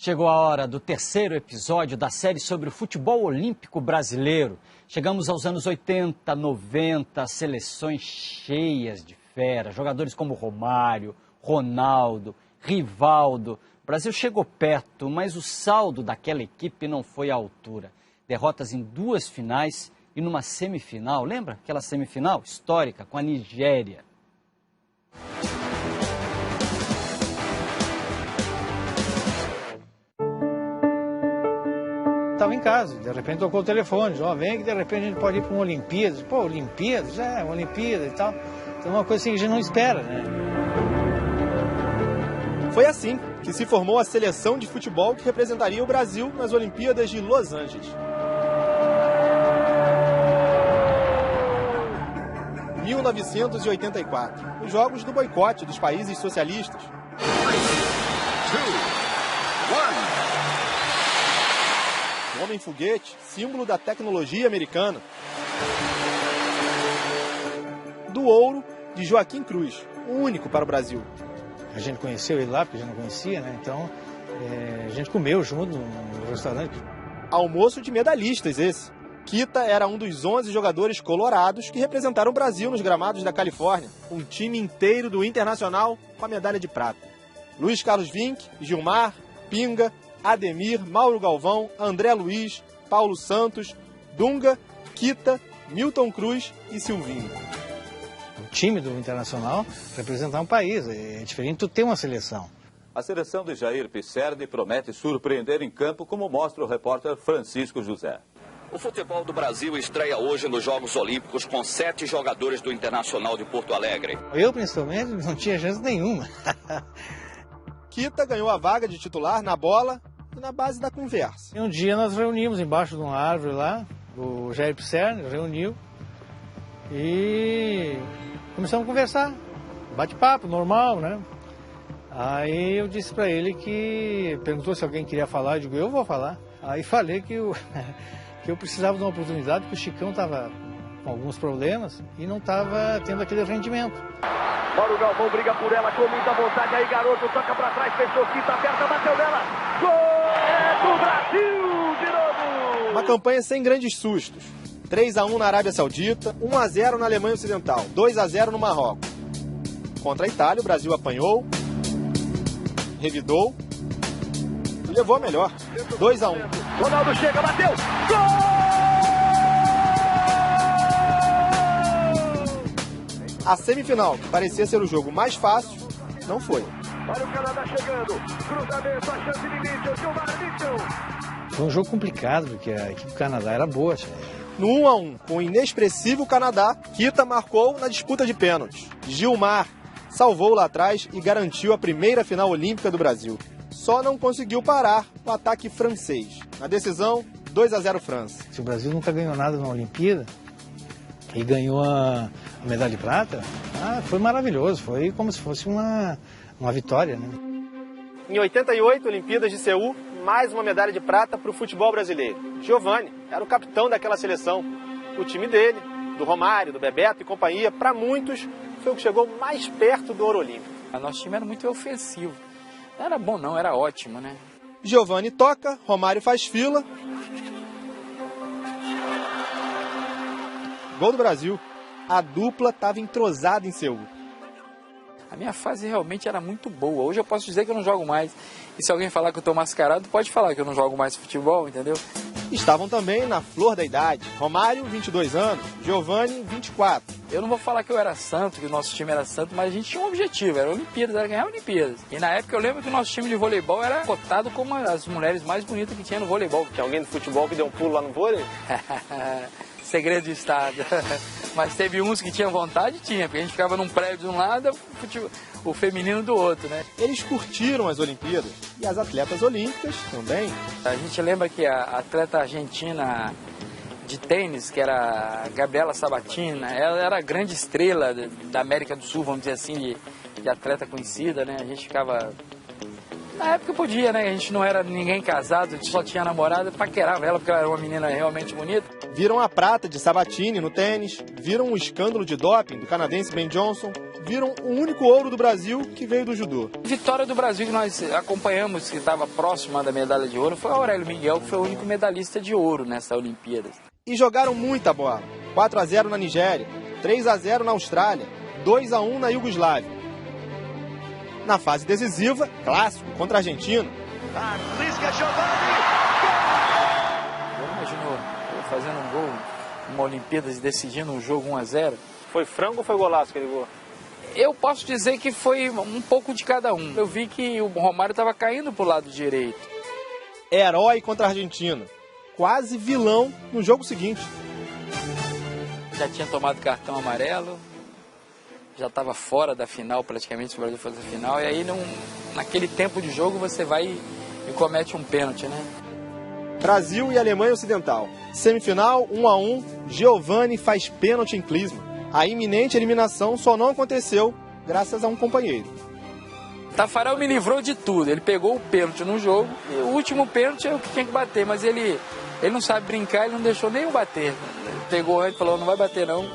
Chegou a hora do terceiro episódio da série sobre o futebol olímpico brasileiro. Chegamos aos anos 80, 90, seleções cheias de fera, jogadores como Romário, Ronaldo, Rivaldo. O Brasil chegou perto, mas o saldo daquela equipe não foi à altura. Derrotas em duas finais e numa semifinal. Lembra aquela semifinal histórica com a Nigéria? Estava em casa, de repente tocou o telefone, vem que de repente a gente pode ir para uma Olimpíada. Pô, Olimpíadas, uma Olimpíada e tal. Então é uma coisa assim que a gente não espera, né? Foi assim que se formou a seleção de futebol que representaria o Brasil nas Olimpíadas de Los Angeles. Em 1984, os jogos do boicote dos países socialistas. 3, 2, 1... O homem-foguete, símbolo da tecnologia americana. Do ouro de Joaquim Cruz, o único para o Brasil. A gente conheceu ele lá, porque a gente não conhecia, né? Então, a gente comeu junto no restaurante. Almoço de medalhistas esse. Kita era um dos 11 jogadores colorados que representaram o Brasil nos gramados da Califórnia. Um time inteiro do Internacional com a medalha de prata. Luiz Carlos Vinck, Gilmar, Pinga, Ademir, Mauro Galvão, André Luiz, Paulo Santos, Dunga, Kita, Milton Cruz e Silvinho. O time do Internacional representar um país, é diferente tu ter uma seleção. A seleção de Jair Pisserni promete surpreender em campo, como mostra o repórter Francisco José. O futebol do Brasil estreia hoje nos Jogos Olímpicos com 7 jogadores do Internacional de Porto Alegre. Eu, principalmente, não tinha chance nenhuma. Kita ganhou a vaga de titular na bola e na base da conversa. E um dia nós reunimos embaixo de uma árvore lá, o Jair Pisserni reuniu e começamos a conversar, bate-papo, normal, né? Aí eu disse para ele que, perguntou se alguém queria falar, eu digo, eu vou falar. Aí falei que eu precisava de uma oportunidade, porque o Chicão estava com alguns problemas e não estava tendo aquele rendimento. Mauro Galvão briga por ela com muita vontade, aí garoto toca pra trás, fechou, Kita aperta, bateu nela, gol do Brasil de novo! Uma campanha sem grandes sustos, 3-1 na Arábia Saudita, 1-0 na Alemanha Ocidental, 2-0 no Marrocos. Contra a Itália, o Brasil apanhou, revidou e levou a melhor, 2-1. Ronaldo chega, bateu, gol! A semifinal, que parecia ser o jogo mais fácil, não foi. Olha o Canadá chegando, cruzamento, a chance de Mitchell, Gilmar. Foi um jogo complicado, porque a equipe do Canadá era boa. No 1-1, com o inexpressivo Canadá, Kita marcou na disputa de pênaltis. Gilmar salvou lá atrás e garantiu a primeira final olímpica do Brasil. Só não conseguiu parar o ataque francês. Na decisão, 2-0 França. Se o Brasil nunca ganhou nada na Olimpíada e ganhou a medalha de prata, foi maravilhoso, foi como se fosse uma vitória, né? Em 88, Olimpíadas de Seul, mais uma medalha de prata para o futebol brasileiro. Giovani era o capitão daquela seleção. O time dele, do Romário, do Bebeto e companhia, para muitos, foi o que chegou mais perto do ouro olímpico. Nosso time era muito ofensivo. Não era bom não, era ótimo, né? Giovani toca, Romário faz fila. Gol do Brasil. A dupla estava entrosada em Seul. A minha fase realmente era muito boa. Hoje eu posso dizer que eu não jogo mais. E se alguém falar que eu estou mascarado, pode falar que eu não jogo mais futebol, entendeu? Estavam também na flor da idade. Romário, 22 anos. Giovani, 24. Eu não vou falar que eu era santo, que o nosso time era santo, mas a gente tinha um objetivo, era Olimpíadas, era ganhar Olimpíadas. E na época eu lembro que o nosso time de voleibol era cotado como as mulheres mais bonitas que tinha no voleibol. Tinha alguém do futebol que deu um pulo lá no vôlei? Segredo de Estado. Mas teve uns que tinham vontade, tinha, porque a gente ficava num prédio de um lado, o feminino do outro, né? Eles curtiram as Olimpíadas e as atletas olímpicas também. A gente lembra que a atleta argentina de tênis, que era a Gabriela Sabatini, ela era a grande estrela da América do Sul, vamos dizer assim, de atleta conhecida, né? A gente ficava... Na época podia, né? A gente não era ninguém casado, a gente só tinha namorada, paquerava ela porque ela era uma menina realmente bonita. Viram a prata de Sabatini no tênis, viram o escândalo de doping do canadense Ben Johnson, viram o único ouro do Brasil que veio do judô. Vitória do Brasil que nós acompanhamos, que estava próxima da medalha de ouro, foi o Aurélio Miguel, que foi o único medalhista de ouro nessa Olimpíada. E jogaram muita bola. 4-0 na Nigéria, 3-0 na Austrália, 2-1 na Iugoslávia. Na fase decisiva, clássico contra a Argentina. Arrisca Giovani! Eu imagino eu fazendo um gol, uma Olimpíada decidindo um jogo 1-0. Foi frango ou foi golaço aquele gol? Eu posso dizer que foi um pouco de cada um. Eu vi que o Romário estava caindo para o lado direito. Herói contra a Argentina. Quase vilão no jogo seguinte. Já tinha tomado cartão amarelo, já estava fora da final, praticamente, se o Brasil fosse a final. E aí, naquele tempo de jogo, você vai e comete um pênalti, né? Brasil e Alemanha Ocidental. Semifinal, 1-1, Giovani faz pênalti em Klinsmann. A iminente eliminação só não aconteceu graças a um companheiro. Tafarel me livrou de tudo. Ele pegou o pênalti no jogo e o último pênalti é o que tinha que bater, mas ele não sabe brincar, ele não deixou nem eu bater. Ele pegou antes e falou, não vai bater não.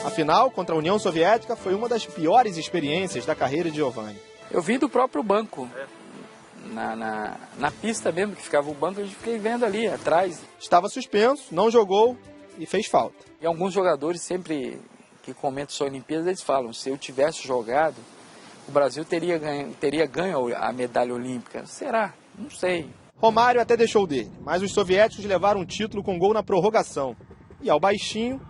A final contra a União Soviética foi uma das piores experiências da carreira de Giovani. Eu vim do próprio banco. Na pista mesmo, que ficava o banco, eu fiquei vendo ali, atrás. Estava suspenso, não jogou e fez falta. E alguns jogadores sempre que comentam sobre Olimpíadas, eles falam, se eu tivesse jogado, o Brasil teria ganho a medalha olímpica. Será? Não sei. Romário até deixou dele, mas os soviéticos levaram um título com gol na prorrogação. E ao baixinho,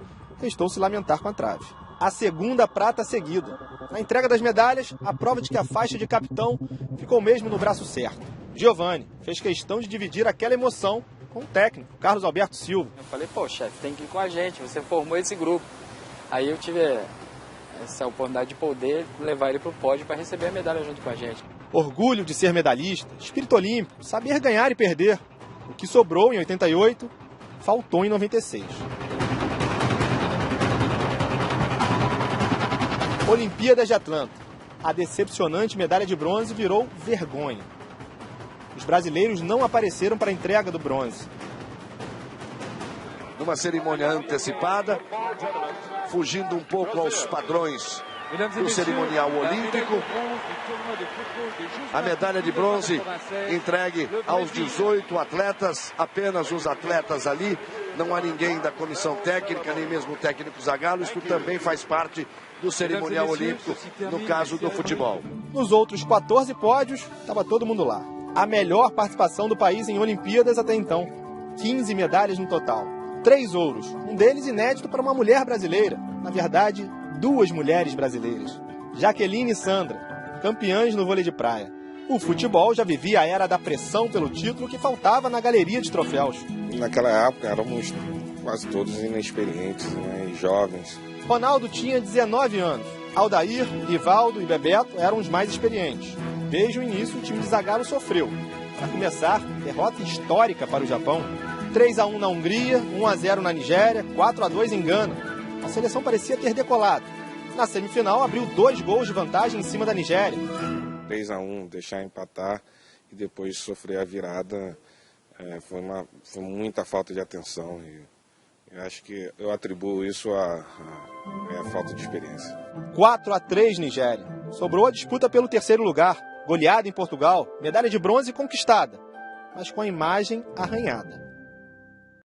restou se lamentar com a trave. A segunda prata seguida. Na entrega das medalhas, a prova de que a faixa de capitão ficou mesmo no braço certo. Giovani fez questão de dividir aquela emoção com o técnico, Carlos Alberto Silva. Eu falei, pô, chefe, tem que ir com a gente, você formou esse grupo. Aí eu tive essa oportunidade de poder levar ele para o pódio para receber a medalha junto com a gente. Orgulho de ser medalhista, espírito olímpico, saber ganhar e perder. O que sobrou em 88, faltou em 96. Olimpíadas de Atlanta. A decepcionante medalha de bronze virou vergonha. Os brasileiros não apareceram para a entrega do bronze. Numa cerimônia antecipada, fugindo um pouco aos padrões do cerimonial olímpico, a medalha de bronze entregue aos 18 atletas, apenas os atletas ali, não há ninguém da comissão técnica, nem mesmo o técnico Zagallo, isso também faz parte do cerimonial olímpico, no caso do futebol. Nos outros 14 pódios, estava todo mundo lá. A melhor participação do país em Olimpíadas até então. 15 medalhas no total. 3 ouros, um deles inédito para uma mulher brasileira. Na verdade, 2 mulheres brasileiras. Jaqueline e Sandra, campeãs no vôlei de praia. O futebol já vivia a era da pressão pelo título que faltava na galeria de troféus. Naquela época éramos quase todos inexperientes, né, e jovens. Ronaldo tinha 19 anos. Aldair, Rivaldo e Bebeto eram os mais experientes. Desde o início, o time de Zagallo sofreu. Para começar, derrota histórica para o Japão. 3-1 na Hungria, 1-0 na Nigéria, 4-2 em Gana. A seleção parecia ter decolado. Na semifinal, abriu 2 gols de vantagem em cima da Nigéria. 3-1, deixar empatar e depois sofrer a virada, foi muita falta de atenção. E eu acho que eu atribuo isso à falta de experiência. 4-3 Nigéria. Sobrou a disputa pelo 3º lugar. Goleada em Portugal, medalha de bronze conquistada, mas com a imagem arranhada.